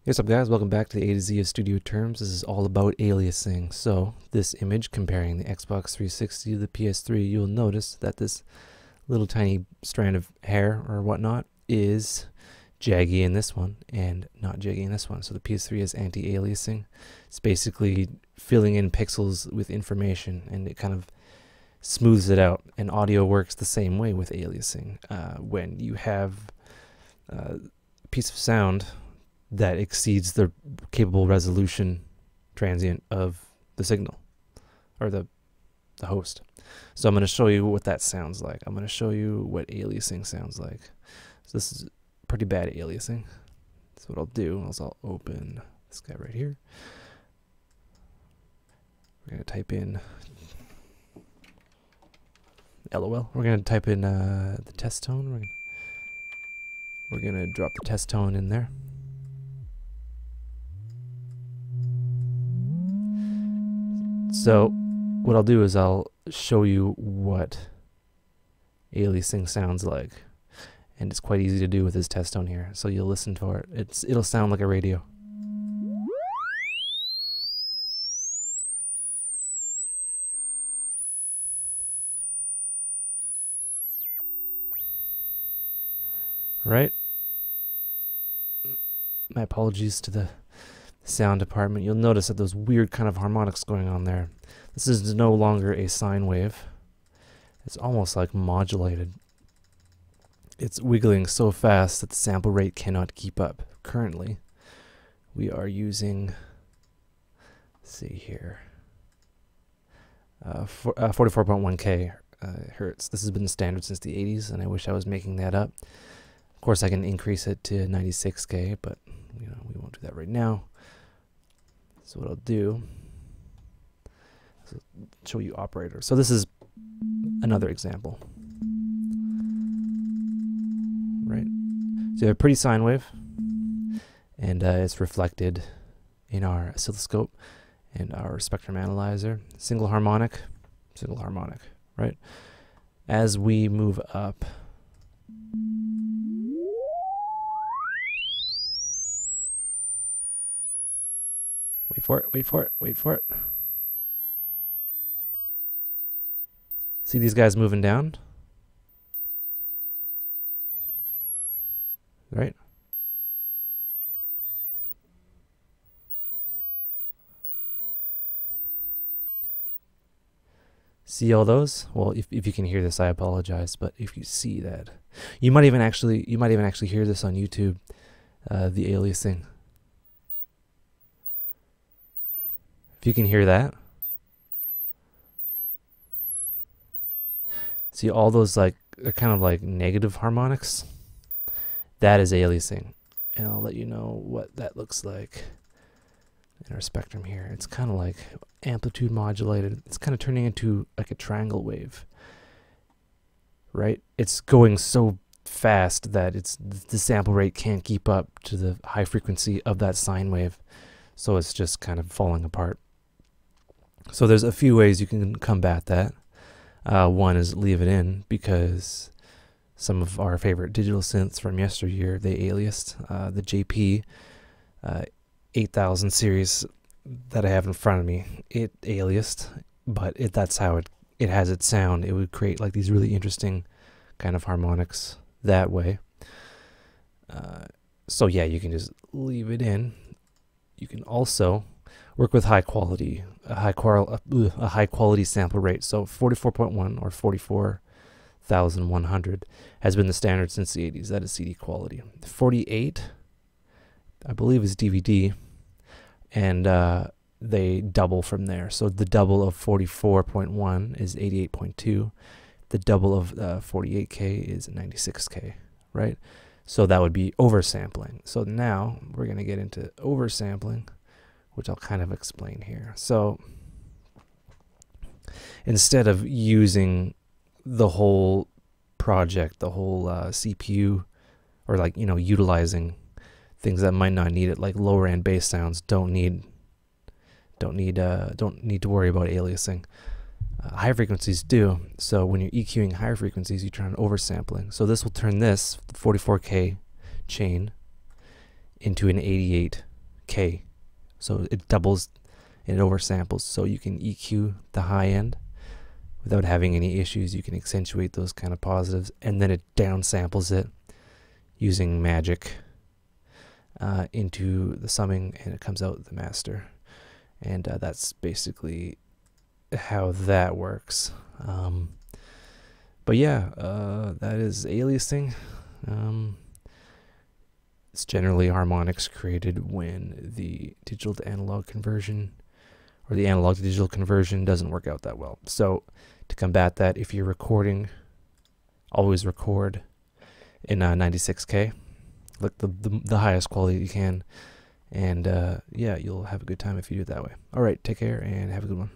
What's up, guys? Welcome back to the A to Z of Studio Terms. This is all about aliasing. So this image comparing the Xbox 360 to the PS3, you'll notice that this little tiny strand of hair or whatnot is jaggy in this one and not jaggy in this one. So the PS3 is anti-aliasing. It's basically filling in pixels with information, and it kind of smooths it out. And audio works the same way with aliasing. When you have a piece of sound that exceeds the capable resolution transient of the signal or the host. So I'm going to show you what that sounds like. I'm going to show you what aliasing sounds like. So this is pretty bad aliasing. So what I'll do is I'll open this guy right here. We're going to type in LOL. We're going to type in the test tone. We're going to drop the test tone in there. So what I'll do is I'll show you what aliasing sounds like, and it's quite easy to do with this test tone here. So you'll listen for it. It'll sound like a radio. Right? My apologies to the sound department. You'll notice that those weird kind of harmonics going on there. This is no longer a sine wave. It's almost like modulated. It's wiggling so fast that the sample rate cannot keep up. Currently, we are using, let's see here, 44.1k hertz. This has been the standard since the 80s, and I wish I was making that up. Of course, I can increase it to 96k, but we won't do that right now. So what I'll do is show you operator. So this is another example, right? So you have a pretty sine wave, and it's reflected in our oscilloscope and our spectrum analyzer. Single harmonic, right? As we move up, wait for it. See these guys moving down? Right? See all those? Well, if you can hear this, I apologize, but if you see that, you might even actually hear this on YouTube, the aliasing. If you can hear that, see all those they're kind of like negative harmonics. That is aliasing, and I'll let you know what that looks like in our spectrum here. It's kind of like amplitude modulated. It's kind of turning into like a triangle wave, right? It's going so fast that the sample rate can't keep up to the high frequency of that sine wave, so it's just kind of falling apart. So there's a few ways you can combat that. One is leave it in, because some of our favorite digital synths from yesteryear, they aliased. The JP 8000 series that I have in front of me, it aliased, but that's how it has its sound. It would create like these really interesting kind of harmonics that way. So yeah, you can just leave it in. You can also work with a high quality sample rate. So 44.1 or 44,100 has been the standard since the 80s. That is CD quality. 48, I believe, is DVD, and they double from there. So the double of 44.1 is 88.2. The double of 48K is 96K, right? So that would be oversampling. So now we're going to get into oversampling, which I'll kind of explain here. So instead of using the whole project, the whole CPU, or utilizing things that might not need it, like lower end bass sounds don't need to worry about aliasing. High frequencies do. So when you're EQing higher frequencies, you turn on oversampling. So this will turn this 44K chain into an 88 K. So it doubles and it oversamples. So you can EQ the high end without having any issues. You can accentuate those kind of positives, and then it downsamples it using magic into the summing, and it comes out the master. And that's basically how that works. But yeah, that is aliasing. It's generally harmonics created when the digital to analog conversion or the analog to digital conversion doesn't work out that well. So to combat that, if you're recording, always record in 96K, like the highest quality you can. And yeah, you'll have a good time if you do it that way. All right, take care and have a good one.